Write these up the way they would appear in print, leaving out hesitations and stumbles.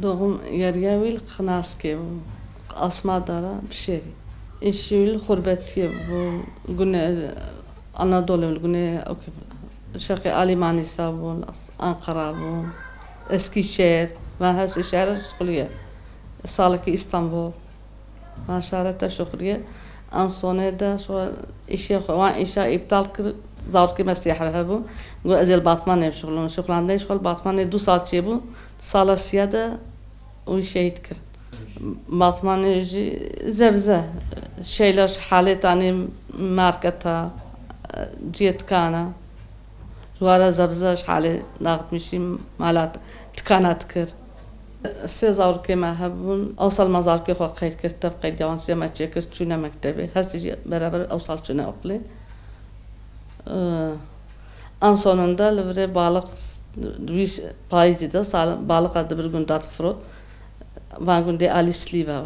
دوهم يرياوي الخناسكي أسماء دارا بشيري إيشيل خربتي قلنا أناضول قلنا أوكي شقي ألماني سابون أنقرة بون اسكيشير ما هاس إشارة شغلية سالكي إسطنبول ما شارة شغلية أنصوني دا شو إشي وان إشي إبطال كر زاركي مسيحة هبو قو أزيل باطماني بشغلون شغل عندنا شغل باطماني 2 سال تشيبو سالة سيادة ويشيد كر باطماني يجي زبزة شيلر حالي تاني ماركتها جيت كانا جوارا زبزة حالي ضاغط مشي مالات تكانات كر سه زاركي ما هبون أوصل مزاركي خو قيد كرت بقيد جوان سه ما تشكر شونا مكتبي هر سيجي برابر أوصل شونا أقلي en sonunda böyle balık bir payızda balık adı bir gün datfrot van günde alisliva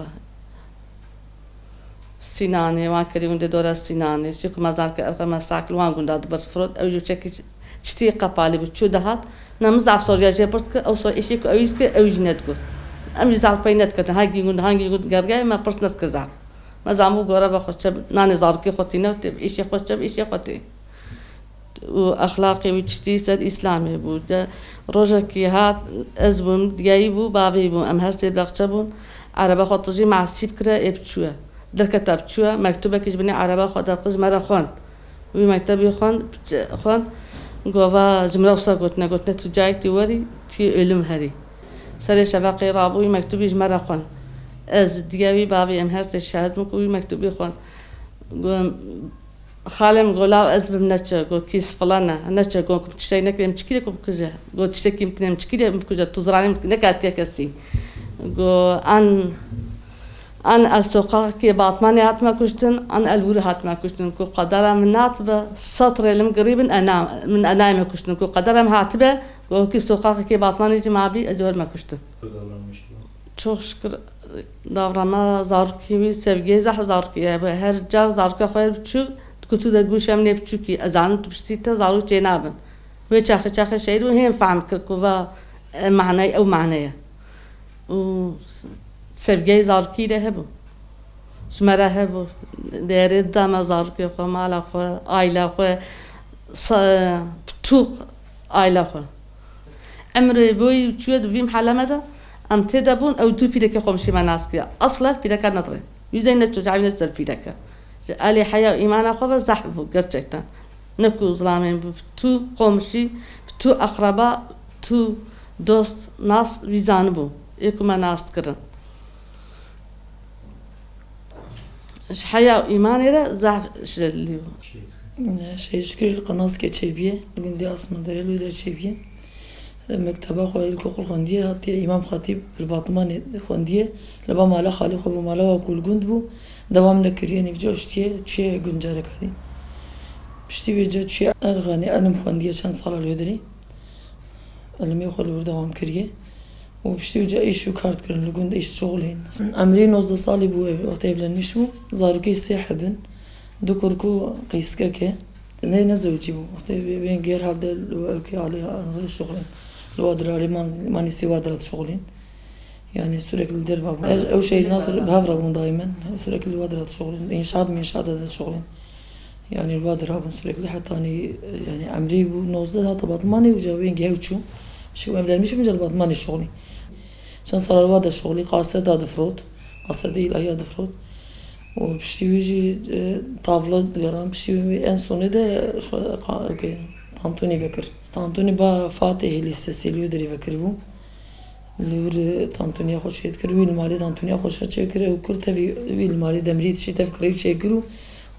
Sinani van kere günde dora Sinani çünkü mazar ki arkama saklı van günde adı bir frot evci çeki çti kapalı bu çu dahat namaz afsor ya port ki o so işi ki öyiz ki evcinet go am zal paynet ki hangi gün gargay ma persnas kazar ma zamu gora ba xocha nane zar ki xotina işi xocha işi xoti وأخلاقي وتشتيسد إسلامي بود رجكي هات أزبون جايبو بابيبو أم هرسي بلغتشبون عربة خطجي مع سيبكرة إبتشوا در كتاب تشوا مكتوبة كجبني عربة خدر قز مرة خان ومكتبي خان جوا جملة وصا قلتنا تجاي توري تي علم هري سري شباقي رابوي مكتوبي جمرة خان أز دياوي بابي أم هرسي شهد مكوي مكتوبي خان خالم قولاو أزبر نتشا قو كيس فلانا نتشا قو تشتري نكرم تشكيلة قو بكجا قو تشتكي ممكن تشكيلة بكجا تزرعني ممكن نكاتيا كسي قو أن السوقا كي باطماني هاتما كشتن أن الوري هاتما كشتن قو قدرة من ناتبة سطر لم قريبا أنا من أنايم كشتن قو قدرة هاتبة قو كي سوقا كي باطماني جمابي أزور ما كشتن çok şükür davrama zarkivi sevgiye zah zarkiye her car zarka khoyr çu kutu da guşam ne çünkü azan tüstite zaru cenabın ve çaxı şeyru hem fahm kırkuva manayı o manaya o sevgiye zarki de hebu şmara hebu değeri da zarki xo mala xo aile xo tu aile xo emri boy çu dubim halamada أم تدبون أو دو بيدك خمسة مناسك أصلا بيدك نظرة يزين تجعلنا تزل بيدك على حياة إيمان أخوة زحفه قرجتا نكو ظلامين بتو خمسة بتو أقرباء تو دوست ناس ويزانبو إيكو مناس كرن حياة إيمان إلى زحف شلليو شيء شكل القناص كتشبيه لقن دي أسمى دريلو ده تشبيه مكتبه خويل كوخل خندية هاتي إمام خطيب الباطمان خندية لبا مالا خالي خو مالا وكل جند بو دوام لكرياني بجوشتيه شيء جنجارك هذه بشتي بيجا شيء أغاني أنا مخندية كان صار الودري اللي ما يخلو دوام كريه وبشتي بيجا إيش وكارت كرن لجند إيش شغلين عمري 19 سالي بو وقتي بلنش بو زاركي سيحبن دكوركو قيسكا كه نزوجي بو وقتي بين غير هذا وكي عليها الشغلين الوادر على ماني سي وادرات شغلين يعني sürekli der var o şey nasıl بهبرة بون دائما sürekli الوادرات شغلين إنشاء من إنشاء هذا الشغلين يعني الوادر هابون sürekli حتى يعني عمري ونوزد هذا بطماني وجاوين جاوتشو شو مبلغ مش من بطماني شغلي عشان صار الوادر شغلي قاصد هذا فروت قاصد إلى هي هذا فروت وبشتي يجي طابلة ديران بشتي en sonu da Tantuni Bekir. Tantuni ba Fatih Lisesi Lüderi Bekir bu. Lür Tantuni'ye hoş etker. Vil mali Tantuni'ye hoş etker. Ukur tabi vil mali demrit şey tefkiri çekiru.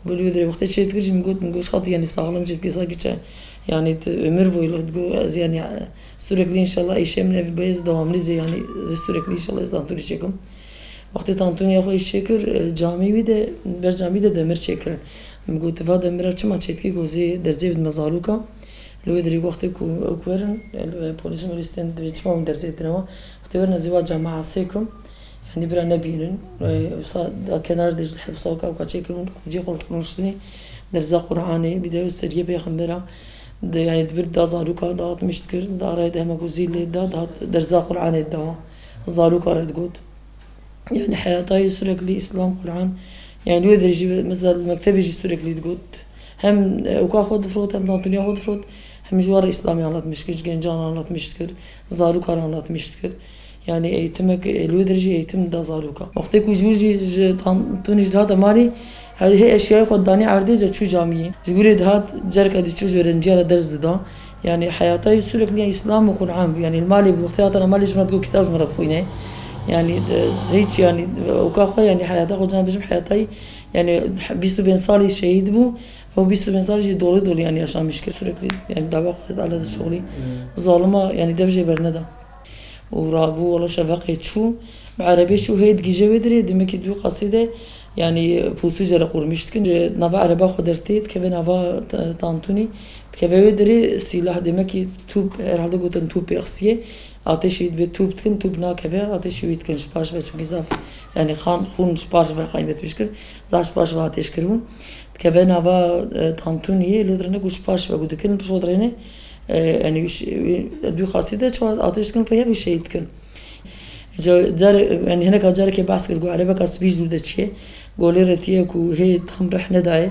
Bu Lüderi vakti çekiru. Şimdi goş hat yani sağlam çetki sakiçe. Yani ömür boyu yani sürekli inşallah işemle biz devamlı yani sürekli inşallah Tantuni çekim. Vakti Tantuni'ye hoş çekir. Cami de ber cami de demir çekir. قلت فهذا مرة شما تشيتكي جوزي درجة بمزالوكا لو يدري وقتي كورن البوليس مولستين بيجمعهم درجة تنوا اختبرنا زواج جماعة سيكم يعني برا نبيرن كنار دج الحب صوكا وكاتشيكرون جي قلت نشتني درجة قرآني بداية سرية بيخمرة يعني دبر دازالوكا دات مشتكر داري ده ما جوزي اللي دات درجة قرآني دوا زارو كارد قد يعني حياتي sürekli إسلام قرآن يعني لو درجي مثلا مكتبي جي sürekli تقول هم وكا خود فروت هم دانتونيا خود فروت هم جوار İslami anlatmıştır, gencan anlatmıştır, zarukar anlatmıştır. Yani eğitimek lü derece eğitim da zaruka. Vakti kujurji dantuni daha da mali هذه أشياء خداني عرديجة شو جامعي جوري دهات جرك أدي شو جورنجيرة درس ده يعني حياتي سورك لي إسلام وقرآن يعني المالي بوقتها أنا مالي جمعت جو كتاب جمرة بخوينه يعني هيك يعني وكاخو يعني حياتي خدنا بجم حياتي يعني 25 سالي شهيد بو هو 25 سالي جي دولي يعني عشان مشكلة سورك يعني دعوة خدت على الشغلي ظالمة يعني دبجة برندا ورابو والله شفقة شو بعربي شو هيد جيجة ودري دمك دو قصيدة يعني فوسي جرا قرمشتكن نوا عربا خودرتيت كبه نوا تانتوني كبه ودري سلاح دمكي توب herhalde guten توب اخسيه ateş ve tüptkin tüpna kebe ateş vitkin şpaş ve çünkü zaf yani khun şpaş ve kaybetmiştir zaf şpaş ve ateş kirun kebe nava tantuniye ledrene guşpaş ve gudikin pişodrene yani dü khaside ço ateş kin pe bir şey itkin jar yani hene kajar ke bahs kir guareba kasbi jurde çe goleretiye ku he tam rahne dae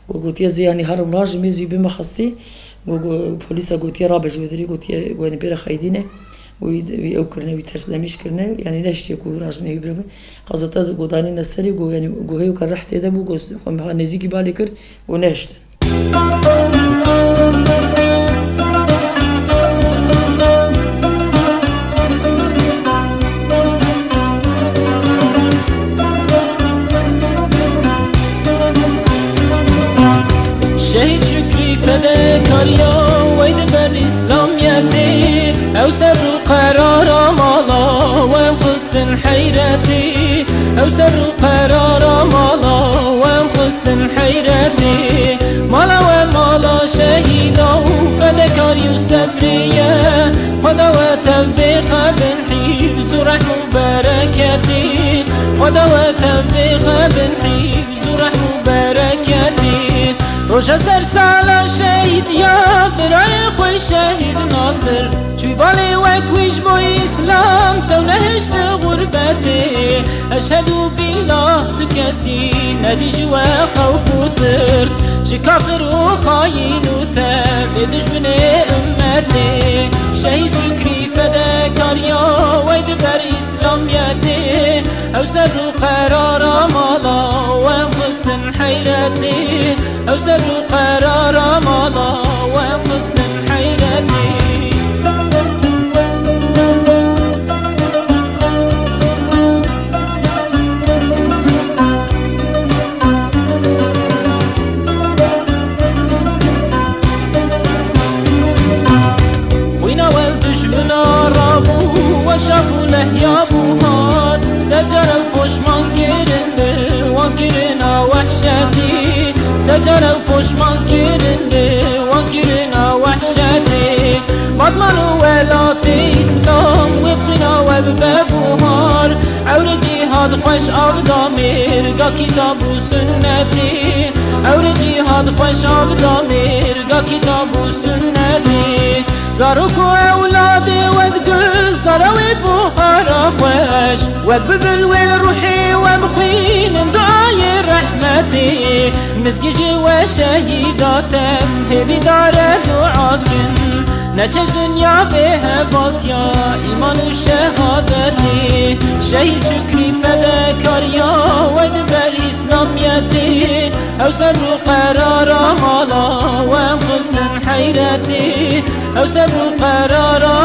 gotiye yani haram rajmi zibe makhasi polisa gotiye rabe jodri gotiye goni pere khaydine ويأكرنا ويترسلميش كرنا يعني لا شيء يكون راجنا يبرم قصة قداني نسري جو يعني جو هيو كرحت هذا بو قص هم نزيكي بالكر ونشت شهيد شكري فداكاريا ويد بالإسلام يدي أو سر قرار مالا وام خستن حيرتي أو سر قرار مالا وام خستن حيرتي مالا ومالا شهيدا فداكاري وسبريا خدا وتبخ بن حيبز ورحم بركتي خدا وتبخ بن حيبز ورحم بركتي روشا سر سالا شهيد يا براي خوي شهيد ناصر شوي بالي وكويش بو إسلام تو نهش غربتي أشهد بالله تكسي نادي جوا خوف وترس شي كافر وخاين وتاب دجمن أمتي شهيد شكري فداكاريا ويد بر إسلام يدي أو سر قرار مالا وام خستن حيرتي أو سر قرار مالا وام خستن حيرتي شافو له يا بوهار سجر البوشمان كرنده وانكرنا وحشتي سجر البوشمان كرنده وانكرنا وحشتي مضمن ولات إسلام وبخنا وببابوهار عور جهاد خوش أبدامير قا كتاب وسنتي عور جهاد خوش أبدامير قا كتاب وسنتي زاروك أولادي وتقول زاروي بوهارا خوش وتبذل وين روحي ومخين دعاي رحمتي مسكجي وشهيداتك هبي دار دعاكن نچش دنيا بها بالتيا إيمان وشهادتي شهيد شكري فداكاريا ودبر إسلام يدي أو سر قرار مالا وام خصن حيرتي أو سر قرار